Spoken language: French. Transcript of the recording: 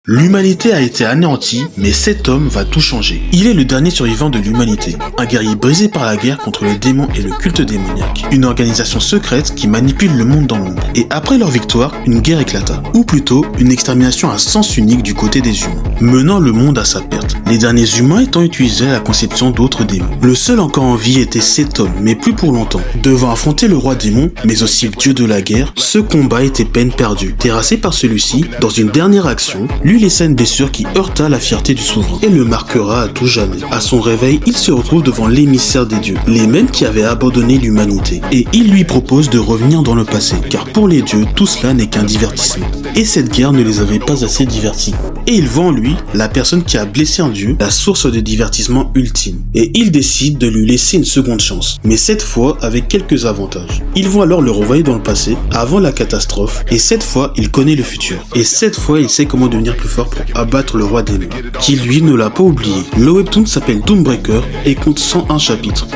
L'humanité a été anéantie, mais cet homme va tout changer. Il est le dernier survivant de l'humanité, un guerrier brisé par la guerre contre les démons et le culte démoniaque, une organisation secrète qui manipule le monde dans l'ombre. Et après leur victoire, une guerre éclata, ou plutôt une extermination à sens unique du côté des humains, menant le monde à sa perte, les derniers humains étant utilisés à la conception d'autres démons. Le seul encore en vie était cet homme, mais plus pour longtemps. Devant affronter le roi démon, mais aussi le dieu de la guerre, ce combat était peine perdue. Terrassé par celui-ci, dans une dernière action, lui laissa une blessure qui heurta la fierté du souverain et le marquera à tout jamais. À son réveil, il se retrouve devant l'émissaire des dieux, les mêmes qui avaient abandonné l'humanité. Et il lui propose de revenir dans le passé, car pour les dieux, tout cela n'est qu'un divertissement. Et cette guerre ne les avait pas assez divertis. Et il voit en lui, la personne qui a blessé un dieu, la source de divertissement ultime. Et il décide de lui laisser une seconde chance, mais cette fois avec quelques avantages. Ils vont alors le renvoyer dans le passé, avant la catastrophe, et cette fois, il connaît le futur. Et cette fois, il sait comment devenir plus fort pour abattre le roi démon, qui lui ne l'a pas oublié. Le webtoon s'appelle Doombreaker et compte 101 chapitres.